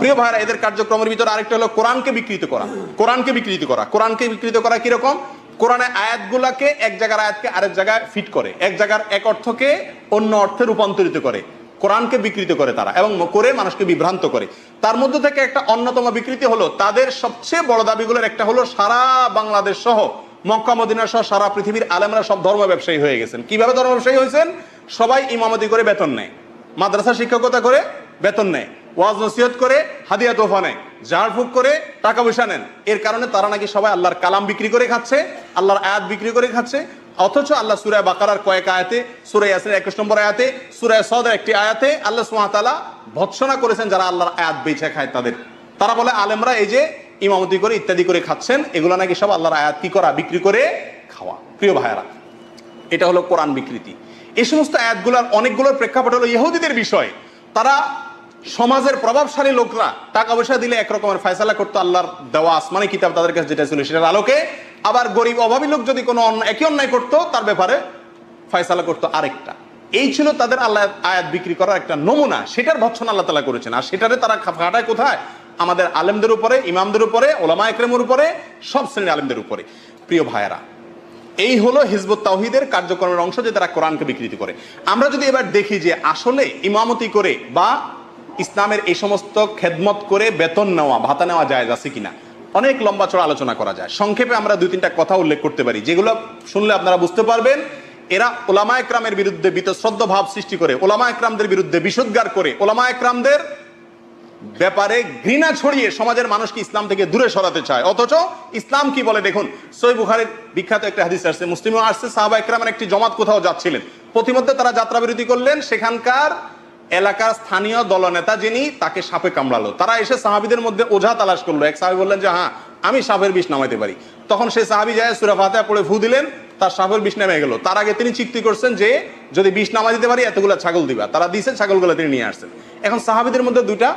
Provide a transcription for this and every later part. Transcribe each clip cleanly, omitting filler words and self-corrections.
প্রিয় ভাইরা, এদের কার্যক্রমের ভিতরে আরেকটা হলো কোরআনকে বিকৃত করা। কোরআনকে বিকৃত করা কিরকম? কোরআনে আয়াতগুলাকে এক জায়গার আয়াতকে আরেক জায়গায় ফিট করে, এক জায়গার এক অর্থকে অন্য অর্থে রূপান্তরিত করে, কোরআনকে বিকৃত করে তারা, এবং করে মানুষকে বিভ্রান্ত করে। তার মধ্যে থেকে একটা অন্যতম বিকৃতি হলো, তাদের সবচেয়ে বড় দাবিগুলোর একটা হলো সারা বাংলাদেশ সহ মক্কা মদিনা সহ সারা পৃথিবীর আলেমরা সব ধর্ম ব্যবসায়ী হয়ে গেছেন। কিভাবে ধর্ম ব্যবসায়ী হয়েছেন? সবাই ইমামতি করে বেতন নেয়, মাদ্রাসা শিক্ষকতা করে বেতন নেয়, ওয়াজ নসিহত করে হাদিয়া তোফা নেয়, ঝাড়ফুঁক করে টাকা পয়সা নেন। এর কারণে তারা নাকি সবাই আল্লাহর কালাম বিক্রি করে খাচ্ছে, আল্লাহর আয়াত বিক্রি করে খাচ্ছে। অথচ আল্লাহ সূরা বাকারার কয়েক আয়াতে, সূরা ইয়াসিনের 21 নম্বর আয়াতে, সূরা সদের একটি আয়াতে আল্লাহ সুবহানাহু ওয়া তাআলা ভৎসনা করেছেন যারা আল্লাহর আয়াত বেচে খায় তাদের। তারা বলে আলেমরা এই যে ইমামতি করে ইত্যাদি করে খাচ্ছেন, এগুলো নাকি সব আল্লাহর আয়াত কি করা, বিক্রি করে খাওয়া। প্রিয় ভাইয়েরা, এটা হলো কোরআন বিকৃতি। এই সমস্ত আয়াতগুলোর অনেকগুলোর প্রেক্ষাপট হলো ইহুদিদের বিষয়। তারা সমাজের প্রভাবশালী লোকরা টাকা পয়সা দিলে একরকমের ফয়সালা করতো, আল্লাহর দেওয়া আসমানি কিতাব তাদের কাছে যেটা ছিল সেটার আলোকে। আবার গরিব অভাবী লোক যদি কোনো একই অন্যায় করতো, তার ব্যাপারে ফয়সালা করতো আরেকটা। এই ছিল তাদের আল্লাহ আয়াত বিক্রি করার একটা নমুনা। সেটার ভৎসনা আল্লাহ তাআলা করেছেন। আর সেটারে তারা খাটায় কোথায়? আমাদের আলেমদের উপরে, ইমামদের উপরে, ওলামা ইকরামের উপরে, সব শ্রেণীর আলেমদের উপরে। প্রিয় ভাইয়েরা, এই হলো হিজবুত তাওহীদের কার্যক্রমের অংশ, যে তারা কোরআনকে বিকৃতি করে। আমরা যদি এবার দেখি যে আসলে ইমামতি করে বা ইসলামের এই সমস্ত খেদমত করে বেতন নেওয়া, ভাতা নেওয়া জায়েজ আছে কিনা, অনেক লম্বা চড়া আলোচনা করা যায়। সংক্ষেপে আমরা দুই তিনটা কথা উল্লেখ করতে পারি, যেগুলো শুনলে আপনারা বুঝতে পারবেন এরা ওলামা ইকরামের বিরুদ্ধে বীতশ্রদ্ধ ভাব সৃষ্টি করে, ওলামা ইকরামদের বিরুদ্ধে বিষোদ্গার করে, ওলামা ইকরামদের ব্যাপারে ঘৃণা ছড়িয়ে সমাজের মানুষকে ইসলাম থেকে দূরে সরাতে চায়। অথচ ইসলাম কি বলে দেখুন। সহিহ বুখারীর বিখ্যাত একটা হাদিস আসছে, মুসলিমও আসছে, সাহাবা ইকরামের একটি জমাত কোথাও যাচ্ছিলেন, প্রতিমধ্যে তারা যাত্রা বিরতি করলেন। সেখানকার এলাকার স্থানীয় দলনেতা যিনি, তাকে সাপে কামড়ালো। তারা এসে সাহাবীদের মধ্যে ওঝা তালাশ করলো। এক সাহাবী বললেন যে হ্যাঁ, আমি সাপের বিষ নামাইতে পারি। তখন সেই সাহাবী যায় সূরা ফাতিহা পড়ে ফু দিলেন, তার সাপের বিষ নেমে গেল। তার আগে তিনি চুক্তি করছেন যে যদি বিষ নামাই দিতে পারি এতগুলো ছাগল দিবা। তারা দিয়েছেন, ছাগলগুলো তিনি নিয়ে আসছেন। এখন সাহাবীদের মধ্যে দুইটা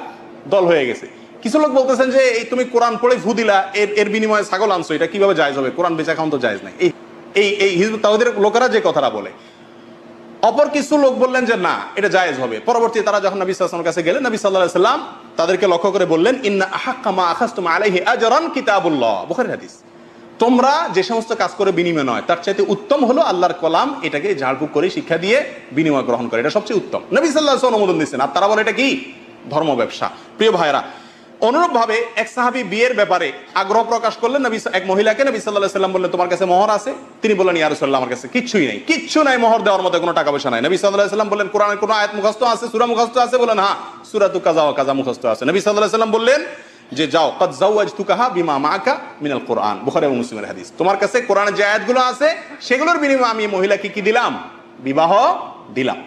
দল হয়ে গেছে। কিছু লোক বলতেছেন যে এই তুমি কোরআন পড়ে ফু দিলা, এর বিনিময়ে ছাগল আনছো, এটা কিভাবে জায়েজ হবে? কোরআন বেচা খাওয়া তো জায়েজ নাই। এই হিজবুত তাওহীদের লোকেরা যে কথাটা বলে। অপর কিছু লোক বললেন যে না, এটা জায়েজ হবে। পরবর্তীতে তারা যখন নবী সাল্লাল্লাহু আলাইহি ওয়াসাল্লামের কাছে গেলেন, নবী সাল্লাল্লাহু আলাইহি ওয়াসাল্লাম তাদেরকে লক্ষ্য করে বললেন, ইন্না আহাক্কা মা আখাযতুম আলাইহি আজরান কিতাবুল্লাহ, বুখারীর হাদিস। তোমরা যে সমস্ত কাজ করে বিনিময় নয়, তার চাইতে উত্তম হলো আল্লাহর কালাম, এটাকে ঝাড়ফুঁক করে শিক্ষা দিয়ে বিনিময় গ্রহণ করে, এটা সবচেয়ে উত্তম। নবী সাল্লাল্লাহু আলাইহি ওয়াসাল্লাম অনুমোদন দিচ্ছেন। আর তারা বলে এটা কি? ধর্ম ব্যবসা। প্রিয় ভাইরা, অনুরূপভাবে এক সাহাবী বিয়ের ব্যাপারে আগ্রহ প্রকাশ করলেন। এক মহিলাকে নবী সাল্লাল্লাহু আলাইহি ওয়াসাল্লাম বললেন, তোমার কাছে মোহর আছে? তিনি বললেন, ইয়া রাসূলুল্লাহ, আমার কাছে কিচ্ছুই নাই, কিচ্ছু নাই, মোহর দেওয়ার মতো কোনো টাকা পয়সা নাই। নবী সাল্লাল্লাহু আলাইহি ওয়াসাল্লাম বললেন, কোরআনের কোনো আয়াত মুখস্থ আছে, সূরা মুখস্থ আছে? বলেন হ্যাঁ, সূরাতু কাযা ওয়া কাযা মুখস্থ আছে। নবী সাল্লাল্লাহু আলাইহি ওয়াসাল্লাম বললেন যে যাও, কাদ যাওয়াজতুকাহা বিমা মাআকা মিনাল কোরআন, বুখারী এবং মুসলিমের হাদিস। তোমার কাছে কোরআনের যে আয়াতগুলো আছে সেগুলোর বিনিময়ে আমি মহিলাকে কি দিলাম? বিবাহ দিলাম।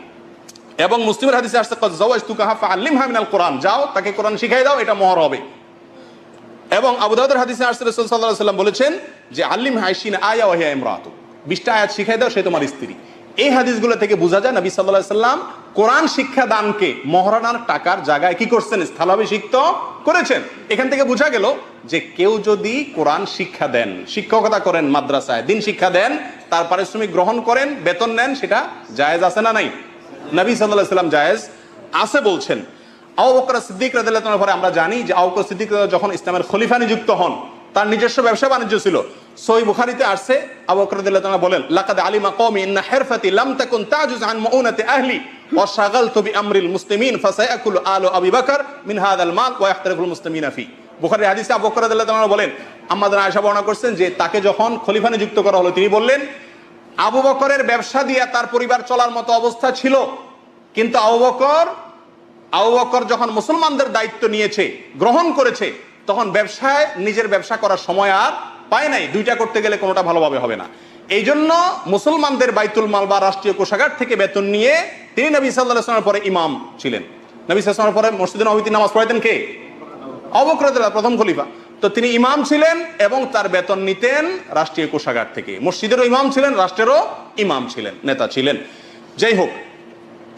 এবং মুসলিমের হাদিসে আসছে, কাদ যাওয়াজতুকাহা ফাআল্লিমহা মিনাল কোরআন, যাও তাকে কোরআন শিখাই দাও, এটা মোহর হবে। এবং আবু দাউদের হাদিসে আসছে, রাসূল সাল্লাল্লাহু আলাইহি ওয়াসাল্লাম বলেছেন যে আল্লিমহা আইশিনা আয়া ওয়া হিয়া ইমরাতু, 20টা আয়াত শিখাই দাও, সে তোমার স্ত্রী। এই হাদিসগুলো থেকে বোঝা যায় নবী সাল্লাল্লাহু আলাইহি ওয়াসাল্লাম কোরআন শিক্ষা দানকে মহারানার টাকার জায়গায় কি করছেন? স্থলাভিষিক্ত করেছেন। এখান থেকে বোঝা গেল যে কেউ যদি কোরআন শিক্ষা দেন, শিক্ষকতা করেন মাদ্রাসায়, দিন শিক্ষা দেন, তার পারিশ্রমিক গ্রহণ করেন, বেতন নেন, সেটা জায়েজ আছে না নাই? নবী সাল্লাল্লাহু আলাইহি ওয়াসাল্লাম জায়েজ আছে বলছেন। আবু বকর সিদ্দিক রাদিয়াল্লাহু আনহু পরে আমরা জানি যে আবু বকর সিদ্দিক যখন ইসলামের খলিফা নিযুক্ত হন, তার নিজস্ব ব্যবসা বাণিজ্য ছিল। সহিহ বুখারীতে আসছে, আবু বকর রাদিয়াল্লাহু আনহু বলেন, লাকাদ আলিমা কওমি ইন্না হিরফাতি লাম তাকুন তাজুজ আন মুউনাতি আহলি ওয়া শাগালতু বিআমরিল মুসলিমিন ফাসায়াকুলু আলু আবি বকর মিন হাযাল মাল ওয়া ইয়াহতারিফুল মুসলিমিনা ফি। বুখারীর হাদিসে আবু বকর রাদিয়াল্লাহু আনহু বলেন, আম্মাজান আয়েশা বর্ণনা করছেন যে তাকে যখন খলিফা নিযুক্ত করা হলো, তিনি বললেন আবু বকরের ব্যবসা দিয়ে তার পরিবার চলার মতো অবস্থা ছিল, কিন্তু আবু বকর যখন মুসলমানদের দায়িত্ব নিয়েছে, গ্রহণ করেছে, তখন ব্যবসায় নিজের ব্যবসা করার সময় আর পায় নাই। দুইটা করতে গেলে কোনোটা ভালোভাবে হবে না। এই জন্য মুসলমানদের বাইতুল মাল বা রাষ্ট্রীয় কোষাগার থেকে বেতন নিয়ে তিনি নবী সাল্লাল্লাহু আলাইহি ওয়াসাল্লামের পরে ইমাম ছিলেন। নবী সাল্লাল্লাহু আলাইহি ওয়াসাল্লামের পরে মসজিদে নববীতে নামাজ পড়াইতেন কে? আবু বকর রাদিয়াল্লাহু আনহু, প্রথম খলিফা। তো তিনি ইমাম ছিলেন এবং তার বেতন নিতেন রাষ্ট্রীয় কোষাগার থেকে। মসজিদেরও ইমাম ছিলেন, রাষ্ট্রেরও ইমাম ছিলেন, নেতা ছিলেন। যাই হোক,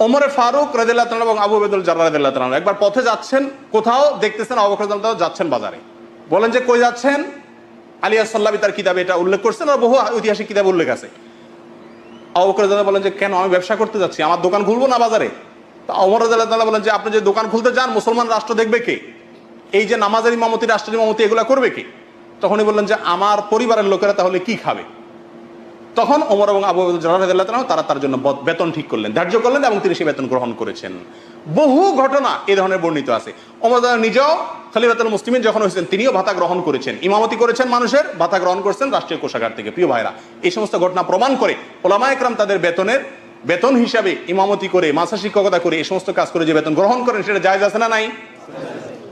ওমর ফারুক রাদিয়াল্লাহু তাআলা এবং আবু উবাইদুল জাররাহ রাদিয়াল্লাহু তাআলা একবার পথে যাচ্ছেন, কোথাও দেখতেছেন আবু বকর রাদিয়াল্লাহু তাআলা যাচ্ছেন বাজারে। বলেন যে কই যাচ্ছেন? আলিয়া সাল্লাবি তার কিতাবে এটা উল্লেখ করছেন, আর বহু ঐতিহাসিক কিতাব উল্লেখ আছে। আবু বকর রাদিয়াল্লাহু বলেন যে কেন? আমি ব্যবসা করতে যাচ্ছি, আমার দোকান খুলবো না বাজারে। তো ওমর রাদিয়াল্লাহু তাআলা বলেন যে আপনি যে দোকান খুলতে যান, মুসলমান রাষ্ট্র দেখবে কে? এই যে নামাজের ইমামতি, রাষ্ট্রের ইমামতি, এগুলা করবে কি? তখনই বললেন যে আমার পরিবারের লোকেরা তাহলে কি খাবে? তখন ওমর এবং আবু বকর রাদিয়াল্লাহু তাআলা তারা তার জন্য বেতন ঠিক করলেন, ধার্য করলেন, এবং তিনি সেই বেতন গ্রহণ করেছেন। বহু ঘটনা এই ধরনের বর্ণিত আছে। ওমর নিজেও খলিফাতুল মুসলিমিন যখন হয়েছেন তিনিও ভাতা গ্রহণ করেছেন, ইমামতি করেছেন, মানুষের ভাতা গ্রহণ করেছেন রাষ্ট্রীয় কোষাগার থেকে। প্রিয় ভাইরা, এই সমস্ত ঘটনা প্রমাণ করে ওলামায়ে কেরাম তাদের বেতন হিসাবে ইমামতি করে, মাসা শিক্ষকতা করে, এই সমস্ত কাজ করে যে বেতন গ্রহণ করেন সেটা জায়েজ আছে না নাই?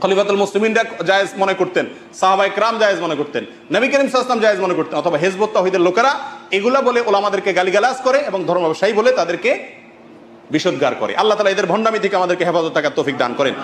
খলিফাতুল মুসলিমিনরা জায়েজ মনে করতেন, সাহাবায়ে কেরাম জায়েজ মনে করতেন, নবী করিম সাল্লাল্লাহু আলাইহি ওয়াসাল্লাম জায়েজ মনে করতেন, অথবা হিজবুত তাওহীদের লোকেরা এগুলা বলে ওলামাদেরকে গালিগালাজ করে এবং ধর্ম ব্যবসায়ী বলে তাদেরকে বিশুদ্ধগার করে। আল্লাহ তাআলা এদের ভণ্ডামি থেকে আমাদেরকে হেফাজত থাকার তৌফিক দান করেন।